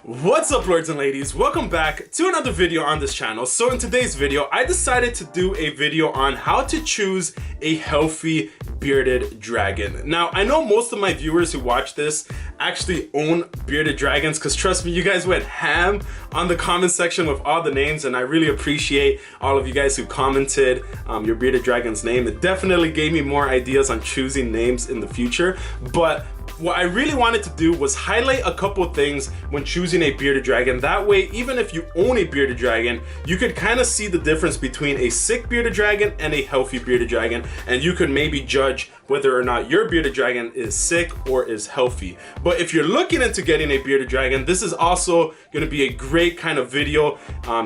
What's up, lords and ladies? Welcome back to another video on this channel. So in today's video, I decided to do a video on how to choose a healthy bearded dragon. Now, I know most of my viewers who watch this actually own bearded dragons, because trust me, you guys went ham on the comment section with all the names, and I really appreciate all of you guys who commented your bearded dragon's name. It definitely gave me more ideas on choosing names in the future, but what I really wanted to do was highlight a couple things when choosing a bearded dragon. That way, even if you own a bearded dragon, you could kind of see the difference between a sick bearded dragon and a healthy bearded dragon, and you could maybe judge whether or not your bearded dragon is sick or is healthy. But if you're looking into getting a bearded dragon, this is also going to be a great kind of video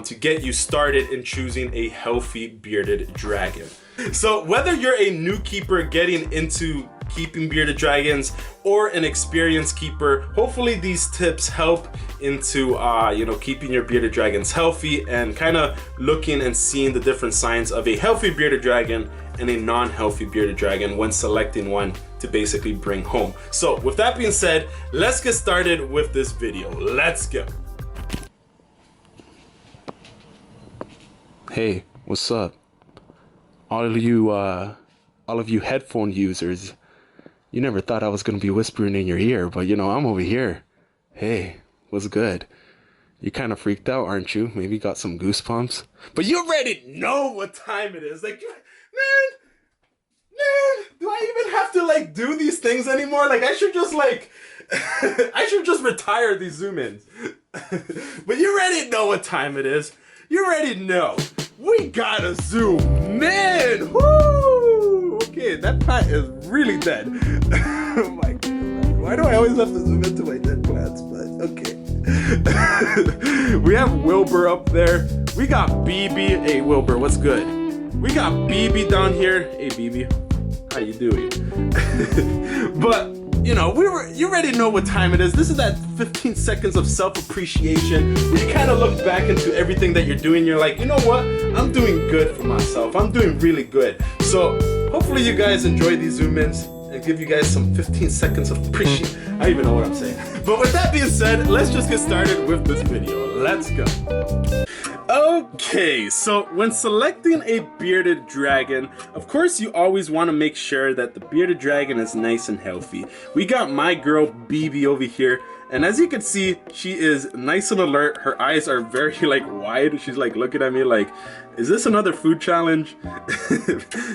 to get you started in choosing a healthy bearded dragon. So whether you're a new keeper getting into keeping bearded dragons or an experienced keeper, hopefully these tips help into keeping your bearded dragons healthy and kind of looking and seeing the different signs of a healthy bearded dragon and a non-healthy bearded dragon when selecting one to basically bring home. So with that being said, let's get started with this video. Let's go. Hey, what's up? All of you headphone users, you never thought I was gonna be whispering in your ear, but you know, I'm over here. Hey, what's good? You kind of freaked out, aren't you? Maybe got some goosebumps? But you already know what time it is. Like, man, do I even have to like do these things anymore? Like, I should just like, I should just retire these zoom-ins. But you already know what time it is. You already know. We gotta zoom in. Woo! Okay, that plant is really dead. Oh my god. Why do I always have to zoom into my dead plants? But okay. We have Wilbur up there. We got BB. Hey Wilbur, what's good? We got BB down here. Hey BB, how you doing? But you know, you already know what time it is. This is that 15 seconds of self-appreciation where you kind of look back into everything that you're doing. You're like, you know what? I'm doing good for myself. I'm doing really good. So hopefully you guys enjoy these zoom-ins and give you guys some 15 seconds of appreciation. I don't even know what I'm saying. But with that being said, let's just get started with this video. Let's go. Okay, so when selecting a bearded dragon, of course you always want to make sure that the bearded dragon is nice and healthy. We got my girl BB over here, and as you can see, she is nice and alert. Her eyes are very like wide. She's like looking at me like, is this another food challenge?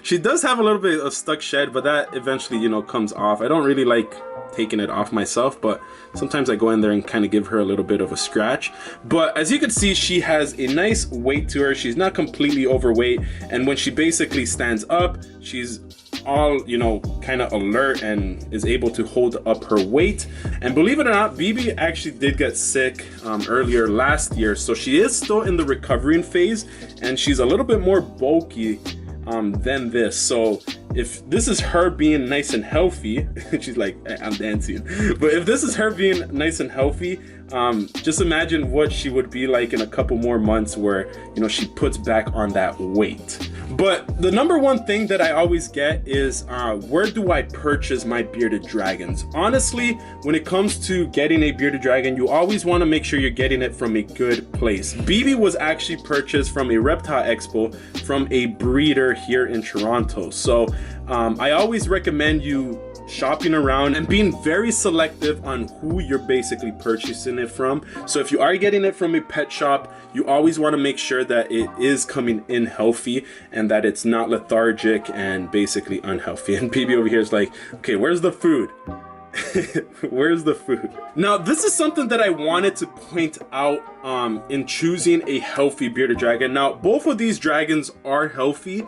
She does have a little bit of stuck shed, but that eventually, you know, comes off. I don't really like taking it off myself, but sometimes I go in there and kind of give her a little bit of a scratch. But as you can see, she has a nice weight to her. She's not completely overweight, and when she basically stands up, she's all, you know, kind of alert and is able to hold up her weight. And believe it or not, BB actually did get sick earlier last year, so she is still in the recovering phase, and she's a little bit more bulky than this. So if this is her being nice and healthy, she's like, I'm dancing. But if this is her being nice and healthy, just imagine what she would be like in a couple more months where, you know, she puts back on that weight. But the number one thing that I always get is, where do I purchase my bearded dragons? Honestly, when it comes to getting a bearded dragon, you always want to make sure you're getting it from a good place. BB was actually purchased from a Reptile Expo from a breeder here in Toronto. So I always recommend you shopping around and being very selective on who you're basically purchasing it from. So if you are getting it from a pet shop, you always want to make sure that it is coming in healthy and that it's not lethargic and basically unhealthy. And BB over here is like, okay, where's the food? Where's the food? Now, this is something that I wanted to point out in choosing a healthy bearded dragon. Now, both of these dragons are healthy.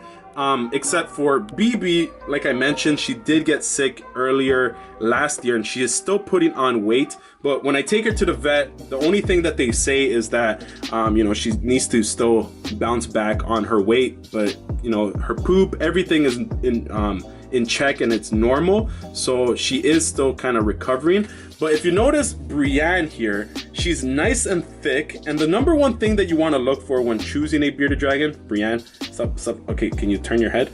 Except for BB, like I mentioned, she did get sick earlier last year and she is still putting on weight. But when I take her to the vet, the only thing that they say is that, you know, she needs to still bounce back on her weight. But, you know, her poop, everything is in check and it's normal. So she is still kind of recovering. But if you notice Brienne here, she's nice and thick. And the number one thing that you want to look for when choosing a bearded dragon, Brienne, stop. Okay, can you turn your head?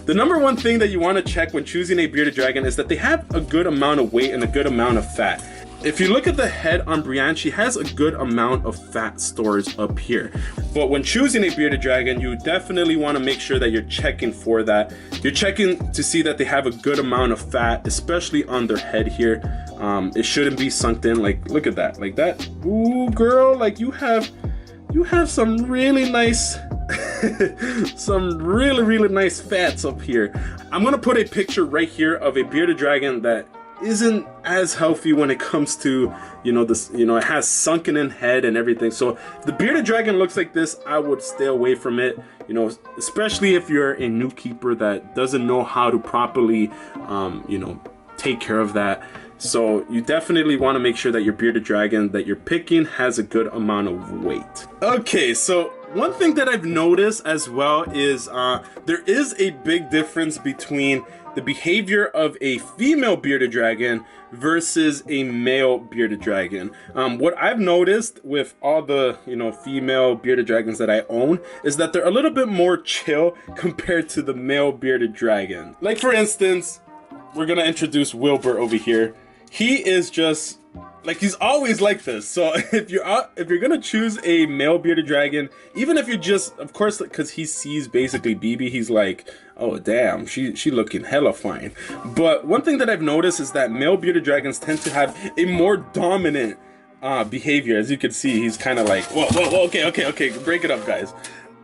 The number one thing that you want to check when choosing a bearded dragon is that they have a good amount of weight and a good amount of fat. If you look at the head on Brienne, she has a good amount of fat stores up here. But when choosing a bearded dragon, you definitely want to make sure that you're checking for that. You're checking to see that they have a good amount of fat, especially on their head here. It shouldn't be sunk in. Like, look at that, like that. Ooh, girl, like you have some really nice some really nice fats up here. I'm gonna put a picture right here of a bearded dragon that isn't as healthy when it comes to, you know, this, you know, it has sunken in head and everything. So if the bearded dragon looks like this, I would stay away from it, you know, especially if you're a new keeper that doesn't know how to properly you know, take care of that. So you definitely want to make sure that your bearded dragon that you're picking has a good amount of weight. Okay, so one thing that I've noticed as well is there is a big difference between the behavior of a female bearded dragon versus a male bearded dragon. What I've noticed with all the, you know, female bearded dragons that I own is that they're a little bit more chill compared to the male bearded dragon. Like, for instance, we're gonna introduce Wilbur over here. He is just like, he's always like this. So if you're gonna choose a male bearded dragon, even if you're just, of course, because he sees basically BB, he's like, oh damn, she looking hella fine. But one thing that I've noticed is that male bearded dragons tend to have a more dominant behavior. As you can see, he's kind of like, whoa, okay, break it up, guys.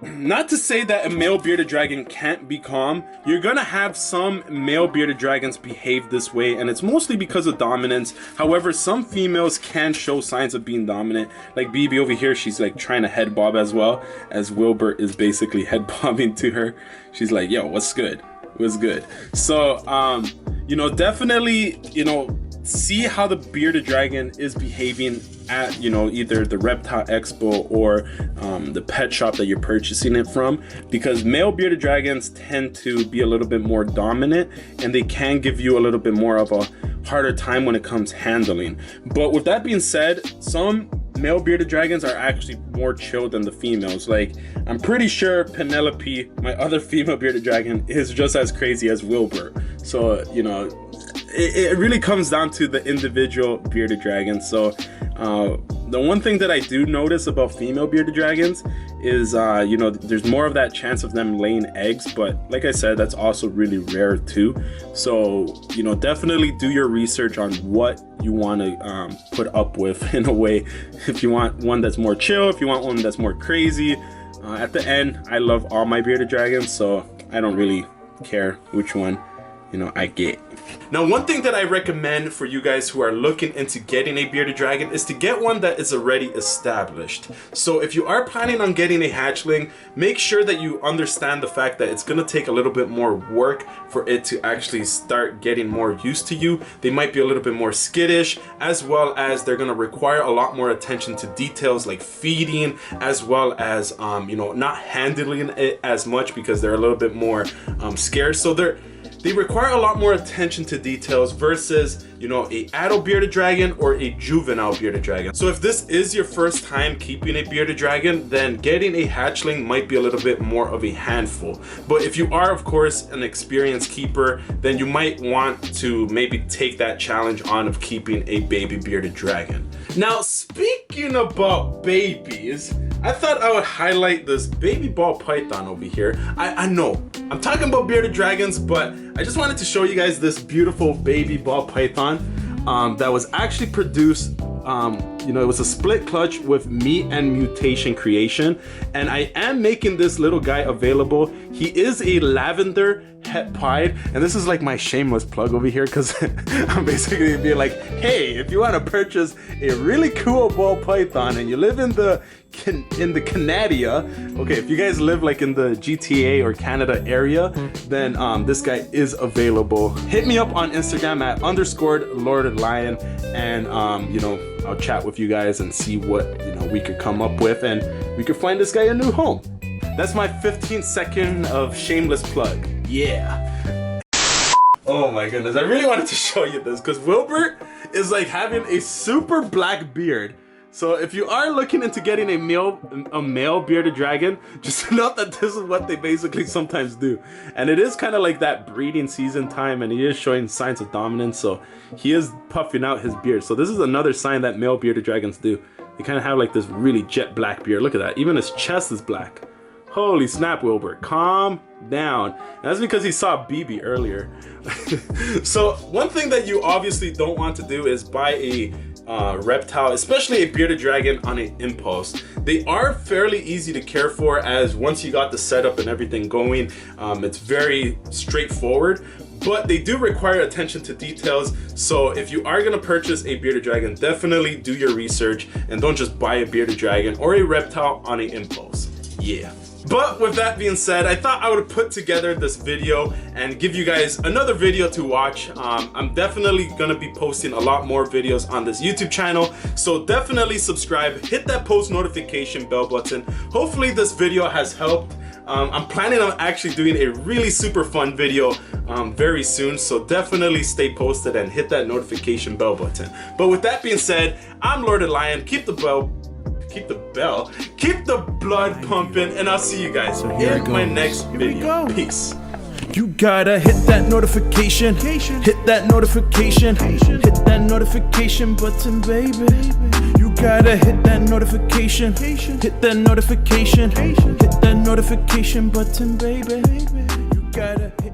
Not to say that a male bearded dragon can't be calm. You're gonna have some male bearded dragons behave this way, and it's mostly because of dominance. However, some females can show signs of being dominant. Like BB over here, she's like trying to head bob as well, as Wilbur is basically head bobbing to her. She's like, yo, what's good? What's good? So, you know, definitely, you know, see how the bearded dragon is behaving at, you know, either the Reptile Expo or the pet shop that you're purchasing it from, because male bearded dragons tend to be a little bit more dominant and they can give you a little bit more of a harder time when it comes handling. But with that being said, some male bearded dragons are actually more chill than the females. Like, I'm pretty sure Penelope, my other female bearded dragon, is just as crazy as Wilbur. So, you know, it really comes down to the individual bearded dragon. So the one thing that I do notice about female bearded dragons is, you know, there's more of that chance of them laying eggs, but like I said, that's also really rare too. So, you know, definitely do your research on what you want to put up with, in a way. If you want one that's more chill, if you want one that's more crazy. At the end, I love all my bearded dragons, so I don't really care which one, you know, I get. Now, one thing that I recommend for you guys who are looking into getting a bearded dragon is to get one that is already established. So if you are planning on getting a hatchling, make sure that you understand the fact that it's gonna take a little bit more work for it to actually start getting more used to you. They might be a little bit more skittish, as well as they're gonna require a lot more attention to details like feeding, as well as you know, not handling it as much because they're a little bit more scared. So they require a lot more attention to details versus, you know, a adult bearded dragon or a juvenile bearded dragon. So if this is your first time keeping a bearded dragon, then getting a hatchling might be a little bit more of a handful. But if you are, of course, an experienced keeper, then you might want to maybe take that challenge on of keeping a baby bearded dragon. Now, speaking about babies, I thought I would highlight this baby ball python over here. I know, I'm talking about bearded dragons, but I just wanted to show you guys this beautiful baby ball python that was actually produced, you know, it was a split clutch with me and Mutation Creation, and I am making this little guy available. He is a lavender het pied, and this is like my shameless plug over here, because I'm basically being like, hey, if you want to purchase a really cool ball python and you live in the Canada, okay, if you guys live like in the GTA or Canada area, then this guy is available. Hit me up on Instagram at _LordLion, and you know, I'll chat with you guys and see what, you know, we could come up with, and we could find this guy a new home. That's my 15 second of shameless plug. Yeah. Oh my goodness, I really wanted to show you this because Wilbur is like having a super black beard. So if you are looking into getting a male bearded dragon, just note that this is what they basically sometimes do. And it is kind of like that breeding season time, and he is showing signs of dominance, so he is puffing out his beard. So this is another sign that male bearded dragons do. They kind of have like this really jet black beard. Look at that. Even his chest is black. Holy snap, Wilbur. Calm down. And that's because he saw BB earlier. So one thing that you obviously don't want to do is buy a reptile, especially a bearded dragon, on an impulse. They are fairly easy to care for, as once you got the setup and everything going, it's very straightforward. But they do require attention to details, so if you are gonna purchase a bearded dragon, definitely do your research and don't just buy a bearded dragon or a reptile on an impulse. Yeah. But with that being said, I thought I would put together this video and give you guys another video to watch. I'm definitely gonna be posting a lot more videos on this YouTube channel, so definitely subscribe, hit that post notification bell button. Hopefully this video has helped. I'm planning on actually doing a really super fun video very soon, so definitely stay posted and hit that notification bell button. But with that being said, I'm Lord Lion. Keep the blood pumping, and I'll see you guys in my next video. Peace. You gotta hit that notification, hit that notification, hit that notification button, baby. You gotta hit that notification, hit that notification, hit that notification button, baby. You gotta hit